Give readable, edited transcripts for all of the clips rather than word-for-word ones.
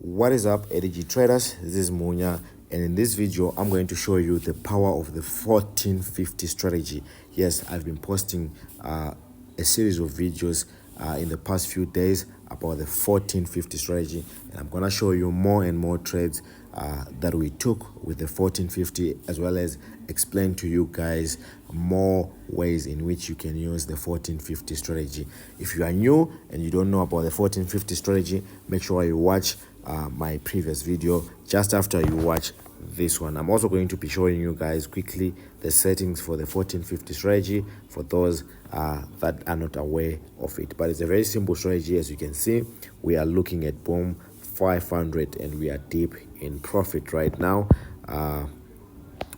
What is up, ADG traders? This is Munya, and in this video I'm going to show you the power of the 1450 strategy. Yes, I've been posting a series of videos in the past few days about the 1450 strategy, and I'm gonna show you more and more trades that we took with the 1450, as well as explain to you guys more ways in which you can use the 1450 strategy. If you are new and you don't know about the 1450 strategy, make sure you watch my previous video just after you watch this one. I'm also going to be showing you guys quickly the settings for the 1450 strategy for those that are not aware of it. But it's a very simple strategy. As you can see, we are looking at boom 500 and we are deep in profit right now.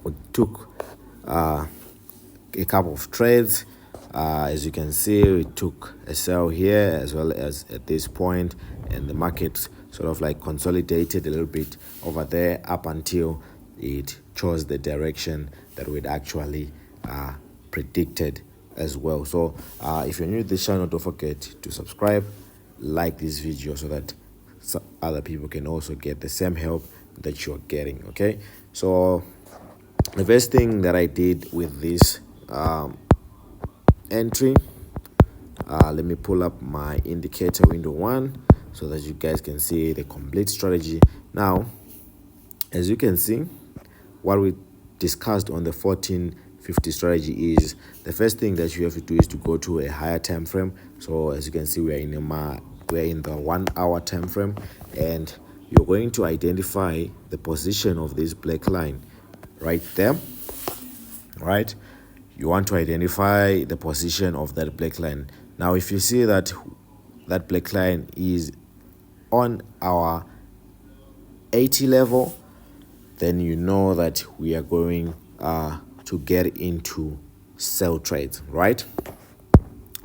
We took a couple of trades. As you can see, we took a sell here as well as at this point, and the market sort of like consolidated a little bit over there up until it chose the direction that we'd actually predicted as well. So if you're new to this channel, don't forget to subscribe, like this video, so that other people can also get the same help that you're getting. Okay, so the first thing that I did with this entry, let me pull up my indicator window one so that you guys can see the complete strategy. Now, as you can see, what we discussed on the 1450 strategy is the first thing that you have to do is to go to a higher time frame. So as you can see, we're in the 1 hour time frame, and you're going to identify the position of this black line right there. Right, you want to identify the position of that black line. Now if you see that that black line is on our 80 level, then you know that we are going to get into sell trades, right?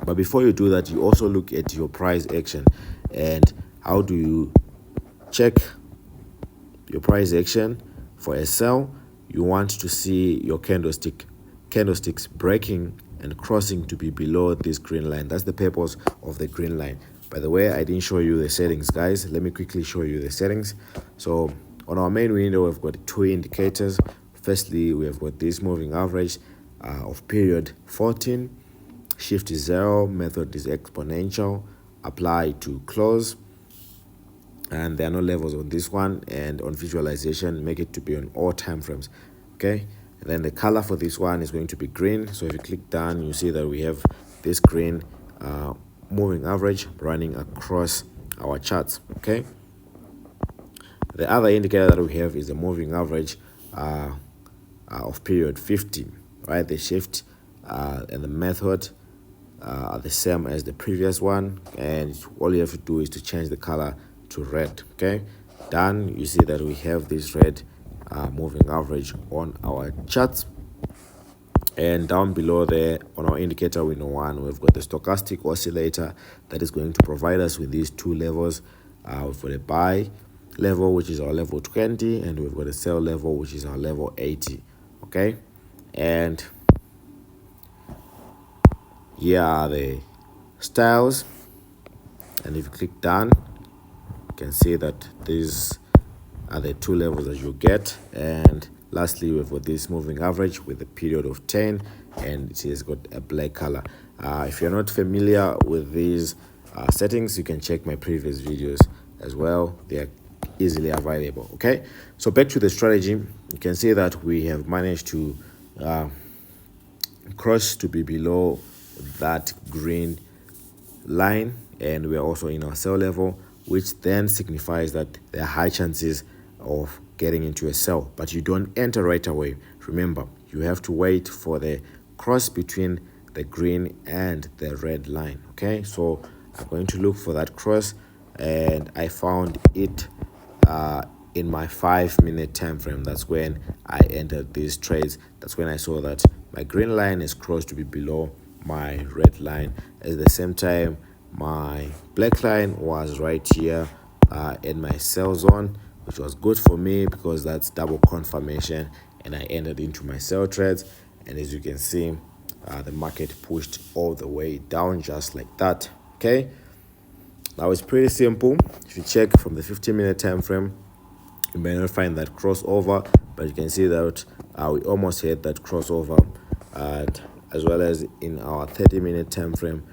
But before you do that, you also look at your price action. And how do you check your price action for a sell? You want to see your candlesticks breaking and crossing to be below this green line. That's the purpose of the green line. By the way, I didn't show you the settings, guys. Let me quickly show you the settings. So on our main window, we've got two indicators. Firstly, we have got this moving average of period 14. Shift is 0, method is exponential, apply to close, and there are no levels on this one. And on visualization, make it to be on all time frames. Okay, and then the color for this one is going to be green. So if you click down, you see that we have this green moving average running across our charts. Okay, the other indicator that we have is the moving average of period 15. Right, the shift and the method are the same as the previous one, and all you have to do is to change the color to red. Okay, done. You see that we have this red moving average on our charts, and down below there on our indicator window one, we've got the stochastic oscillator that is going to provide us with these two levels. We've got a buy level, which is our level 20, and we've got a sell level, which is our level 80. Okay, and here are the styles, and if you click down, you can see that these are the two levels that you get. And lastly, we've got this moving average with a period of 10, and it has got a black color. If you're not familiar with these settings, you can check my previous videos as well. They are easily available. Okay, so back to the strategy, you can see that we have managed to cross to be below that green line, and we are also in our sell level, which then signifies that there are high chances of getting into a sell. But you don't enter right away. Remember, you have to wait for the cross between the green and the red line. Okay, so I'm going to look for that cross, and I found it in my 5-minute time frame. That's when I entered these trades. That's when I saw that my green line is crossed to be below my red line. At the same time, my black line was right here in my sell zone, which was good for me because that's double confirmation, and I entered into my sell trades. And as you can see, the market pushed all the way down just like that. Okay, Now it's pretty simple. If you check from the 15-minute time frame, you may not find that crossover, but you can see that we almost hit that crossover, and as well as in our 30-minute time frame,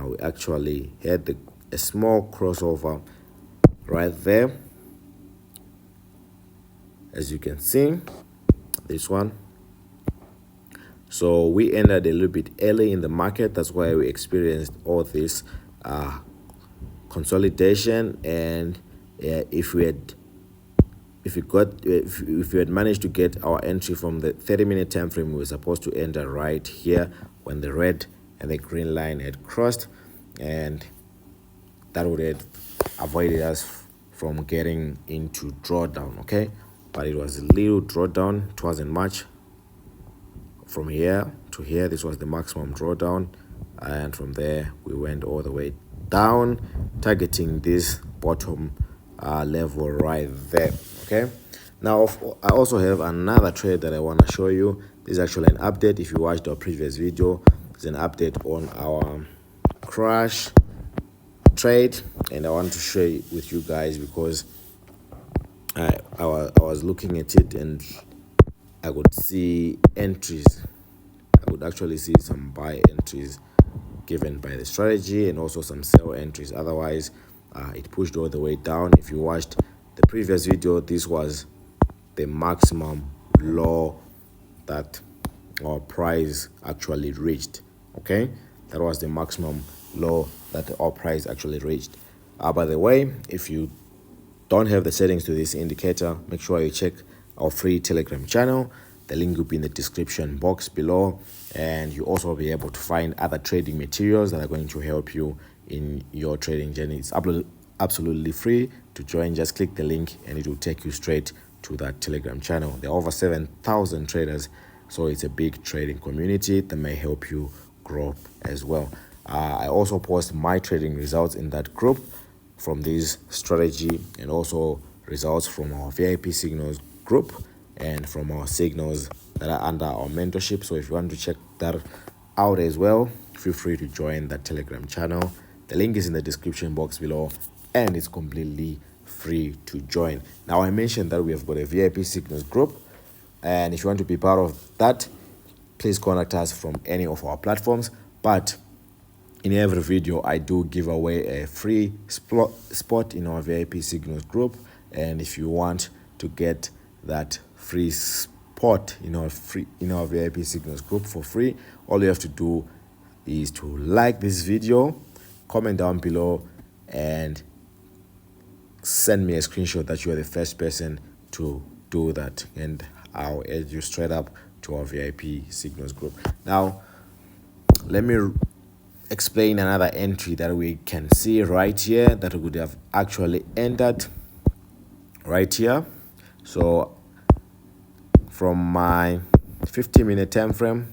we actually had a small crossover right there, as you can see, this one. So we ended a little bit early in the market. That's why we experienced all this consolidation. And if we had managed to get our entry from the 30-minute time frame, we were supposed to enter right here when the red and the green line had crossed, and that would have avoided us from getting into drawdown. Okay, but it was a little drawdown. It wasn't much. From here to here, this was the maximum drawdown, and from there we went all the way down, targeting this bottom level right there. Okay, now I also have another trade that I want to show you. This is actually an update. If you watched our previous video, it's an update on our crash trade, and I want to share it with you guys because I was looking at it and I could see entries. I would actually see some buy entries given by the strategy and also some sell entries. Otherwise, it pushed all the way down. If you watched the previous video, this was the maximum low that our price actually reached. Okay, that was the maximum low that our price actually reached. By the way, if you don't have the settings to this indicator, make sure you check our free Telegram channel. The link will be in the description box below, and you also will be able to find other trading materials that are going to help you in your trading journey. It's absolutely free to join. Just click the link and it will take you straight to that Telegram channel. There are over 7,000 traders, so it's a big trading community that may help you grow as well. I also post my trading results in that group from this strategy, and also results from our VIP signals group and from our signals that are under our mentorship. So if you want to check that out as well, feel free to join that Telegram channel. The link is in the description box below, and it's completely free to join. Now, I mentioned that we have got a VIP signals group, and if you want to be part of that, please contact us from any of our platforms. But in every video, I do give away a free spot in our VIP signals group, and if you want to get that free spot in our VIP signals group for free, all you have to do is to like this video, comment down below, and send me a screenshot that you are the first person to do that, and I'll add you straight up to our VIP signals group. Now, let me explain another entry that we can see right here that would have actually entered right here. So from my 50-minute time frame,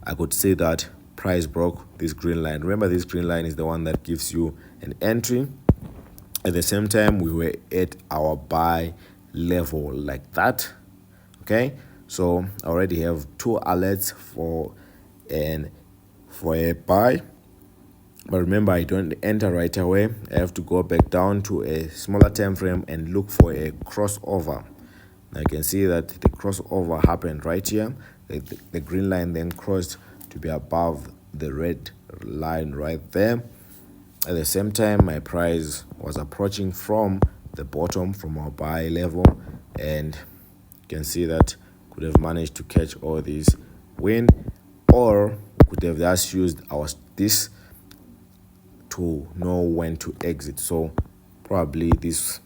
I could see that price broke this green line. Remember, this green line is the one that gives you an entry. At the same time, we were at our buy level like that. Okay, so I already have 2 alerts for a buy, but remember, I don't enter right away. I have to go back down to a smaller time frame and look for a crossover. Now you can see that the crossover happened right here. The green line then crossed to be above the red line right there. At the same time, my price was approaching from the bottom, from our buy level, and you can see that could have managed to catch all these win, or could have just used this to know when to exit. So probably this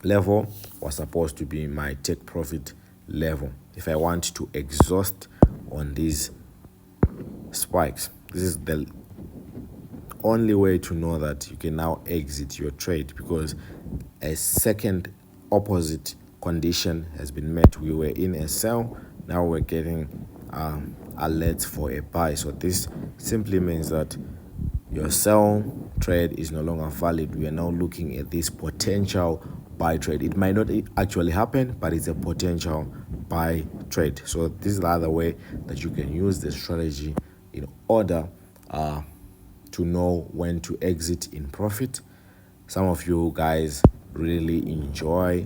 level was supposed to be my take profit level if I want to exhaust on these spikes. This is the only way to know that you can now exit your trade, because a second opposite condition has been met. We were in a sell, now we're getting alerts for a buy. So this simply means that your sell trade is no longer valid. We are now looking at this potential buy trade. It might not actually happen, but it's a potential buy trade. So this is the other way that you can use the strategy in order to know when to exit in profit. Some of you guys really enjoy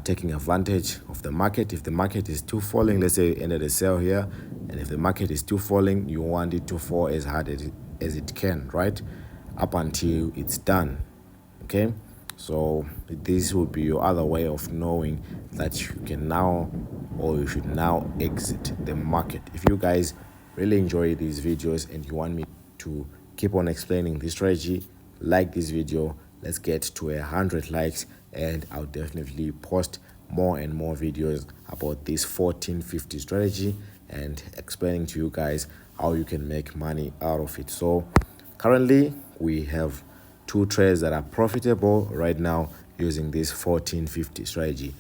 taking advantage of the market. If the market is still falling, let's say you ended a sell here, and if the market is still falling, you want it to fall as hard as it can, right, up until it's done. Okay, so this will be your other way of knowing that you can now, or you should now, exit the market. If you guys really enjoy these videos and you want me to keep on explaining this strategy, like this video. Let's get to 100 likes, and I'll definitely post more and more videos about this 1450 strategy and explaining to you guys how you can make money out of it. So currently we have 2 trades that are profitable right now using this 1450 strategy.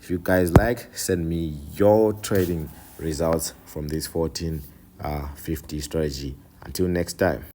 If you guys like, send me your trading results from this 1450 strategy. Until next time.